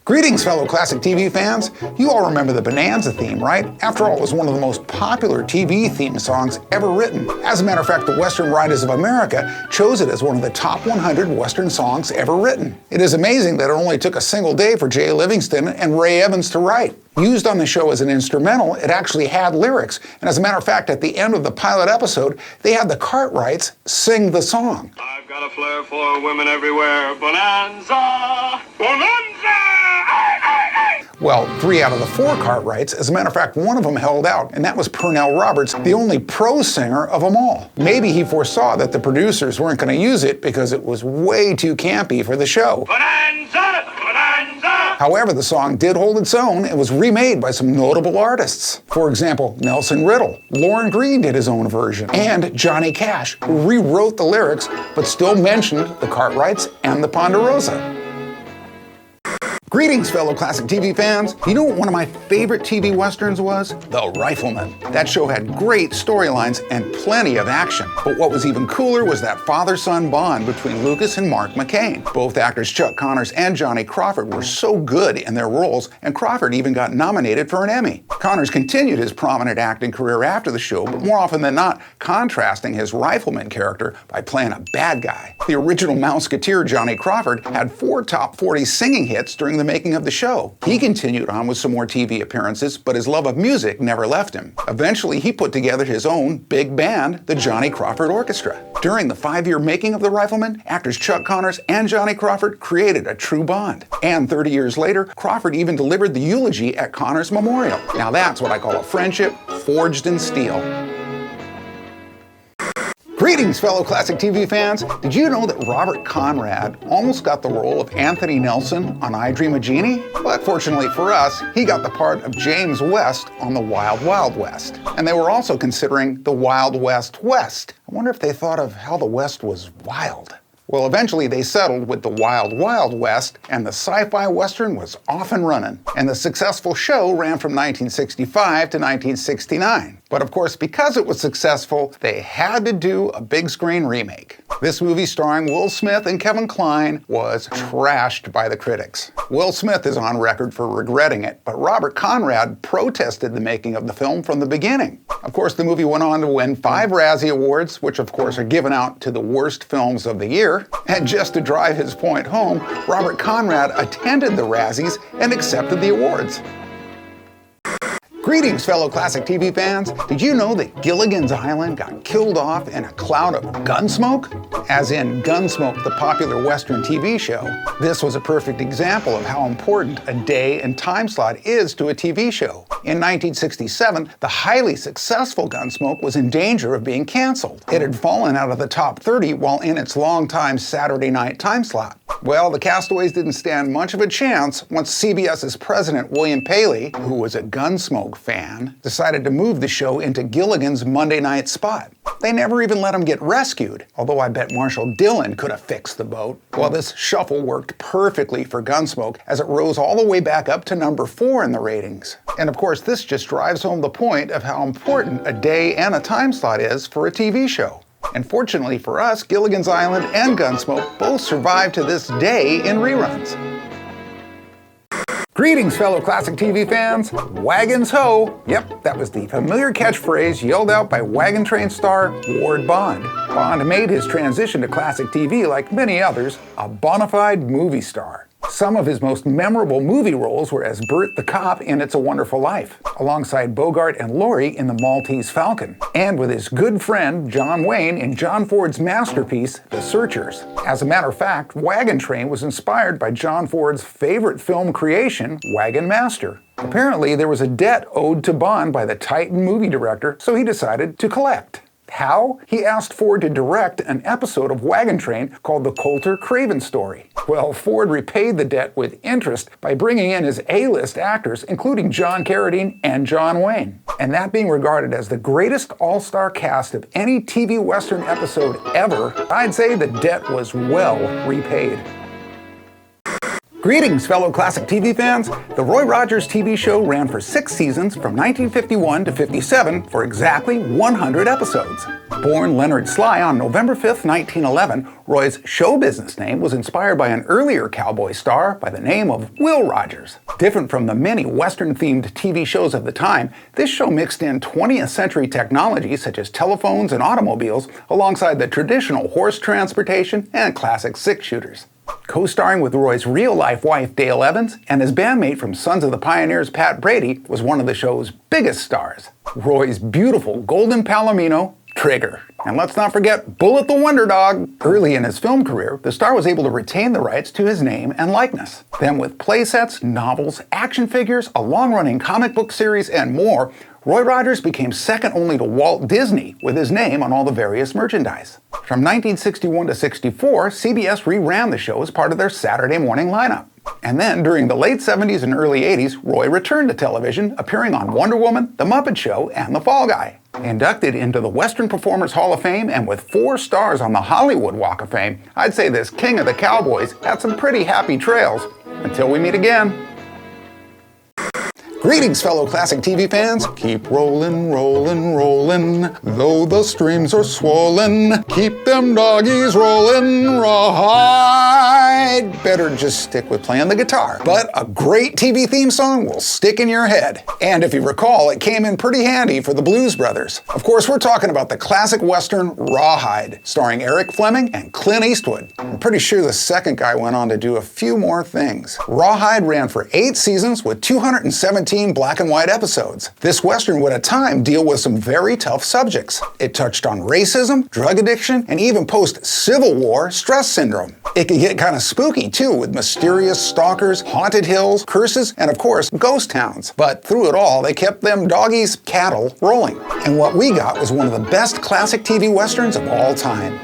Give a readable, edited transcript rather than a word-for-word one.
Greetings, fellow classic TV fans. You all remember the Bonanza theme, right? After all, it was one of the most popular TV theme songs ever written. As a matter of fact, the Western Writers of America chose it as one of the top 100 Western songs ever written. It is amazing that it only took a single day for Jay Livingston and Ray Evans to write. Used on the show as an instrumental, it actually had lyrics. And as a matter of fact, at the end of the pilot episode, they had the Cartwrights sing the song. I've got a flair for women everywhere. Bonanza! Bonanza! Well, 3 out of the 4 Cartwrights, as a matter of fact, one of them held out, and that was Pernell Roberts, the only pro singer of them all. Maybe he foresaw that the producers weren't going to use it because it was way too campy for the show. Bonanza! Bonanza! However, the song did hold its own and was remade by some notable artists. For example, Nelson Riddle, Lauren Green did his own version, and Johnny Cash, who rewrote the lyrics but still mentioned the Cartwrights and the Ponderosa. Greetings, fellow classic TV fans. You know what one of my favorite TV westerns was? The Rifleman. That show had great storylines and plenty of action. But what was even cooler was that father-son bond between Lucas and Mark McCain. Both actors Chuck Connors and Johnny Crawford were so good in their roles, and Crawford even got nominated for an Emmy. Connors continued his prominent acting career after the show, but more often than not, contrasting his Rifleman character by playing a bad guy. The original Mouseketeer Johnny Crawford had 4 top 40 singing hits during the making of the show. He continued on with some more TV appearances, but his love of music never left him. Eventually, he put together his own big band, the Johnny Crawford Orchestra. During the 5-year making of The Rifleman, actors Chuck Connors and Johnny Crawford created a true bond. And 30 years later, Crawford even delivered the eulogy at Connors' memorial. Now that's what I call a friendship forged in steel. Greetings, fellow classic TV fans. Did you know that Robert Conrad almost got the role of Anthony Nelson on I Dream of Jeannie? But fortunately for us, he got the part of James West on The Wild Wild West. And they were also considering The Wild West West. I wonder if they thought of how the West was wild. Well, eventually they settled with The Wild Wild West, and the sci-fi western was off and running. And the successful show ran from 1965 to 1969. But of course, because it was successful, they had to do a big screen remake. This movie, starring Will Smith and Kevin Kline, was trashed by the critics. Will Smith is on record for regretting it, but Robert Conrad protested the making of the film from the beginning. Of course, the movie went on to win 5 Razzie Awards, which of course are given out to the worst films of the year. And just to drive his point home, Robert Conrad attended the Razzies and accepted the awards. Greetings, fellow classic TV fans. Did you know that Gilligan's Island got killed off in a cloud of gunsmoke? As in Gunsmoke, the popular Western TV show. This was a perfect example of how important a day and time slot is to a TV show. In 1967, the highly successful Gunsmoke was in danger of being canceled. It had fallen out of the top 30 while in its longtime Saturday night time slot. Well, the castaways didn't stand much of a chance once CBS's president William Paley, who was a Gunsmoke fan, decided to move the show into Gilligan's Monday night spot. They never even let him get rescued, although I bet Marshall Dillon could have fixed the boat. Well, this shuffle worked perfectly for Gunsmoke, as it rose all the way back up to number 4 in the ratings. And of course, this just drives home the point of how important a day and a time slot is for a TV show. And fortunately for us, Gilligan's Island and Gunsmoke both survive to this day in reruns. Greetings, fellow classic TV fans. Wagons ho! Yep, that was the familiar catchphrase yelled out by Wagon Train star Ward Bond. Bond made his transition to classic TV, like many others, a bona fide movie star. Some of his most memorable movie roles were as Bert the cop in It's a Wonderful Life, alongside Bogart and Laurie in The Maltese Falcon, and with his good friend John Wayne in John Ford's masterpiece, The Searchers. As a matter of fact, Wagon Train was inspired by John Ford's favorite film creation, Wagon Master. Apparently, there was a debt owed to Bond by the Titan movie director, so he decided to collect. How? He asked Ford to direct an episode of Wagon Train called The Coulter Craven Story. Well, Ford repaid the debt with interest by bringing in his A-list actors, including John Carradine and John Wayne. And that being regarded as the greatest all-star cast of any TV Western episode ever, I'd say the debt was well repaid. Greetings, fellow classic TV fans. The Roy Rogers TV show ran for 6 seasons from 1951 to 57 for exactly 100 episodes. Born Leonard Sly on November 5, 1911, Roy's show business name was inspired by an earlier cowboy star by the name of Will Rogers. Different from the many Western-themed TV shows of the time, this show mixed in 20th century technology such as telephones and automobiles alongside the traditional horse transportation and classic six-shooters. Co-starring with Roy's real-life wife Dale Evans, and his bandmate from Sons of the Pioneers Pat Brady was one of the show's biggest stars, Roy's beautiful golden palomino, Trigger. And let's not forget Bullet the Wonder Dog. Early in his film career, the star was able to retain the rights to his name and likeness. Then with playsets, novels, action figures, a long-running comic book series, and more, Roy Rogers became second only to Walt Disney with his name on all the various merchandise. From 1961 to 64, CBS reran the show as part of their Saturday morning lineup. And then, during the late 70s and early 80s, Roy returned to television, appearing on Wonder Woman, The Muppet Show, and The Fall Guy. Inducted into the Western Performers Hall of Fame and with 4 stars on the Hollywood Walk of Fame, I'd say this king of the cowboys had some pretty happy trails. Until we meet again. Greetings, fellow classic TV fans. Keep rolling, rolling, rolling. Though the streams are swollen, keep them doggies rolling. Rawhide. Better just stick with playing the guitar. But a great TV theme song will stick in your head. And if you recall, it came in pretty handy for the Blues Brothers. Of course, we're talking about the classic Western Rawhide, starring Eric Fleming and Clint Eastwood. I'm pretty sure the second guy went on to do a few more things. Rawhide ran for 8 seasons with 217 black and white episodes. This Western would at times deal with some very tough subjects. It touched on racism, drug addiction, and even post-Civil War stress syndrome. It could get kind of spooky too, with mysterious stalkers, haunted hills, curses, and of course, ghost towns. But through it all, they kept them doggies, cattle, rolling. And what we got was one of the best classic TV Westerns of all time.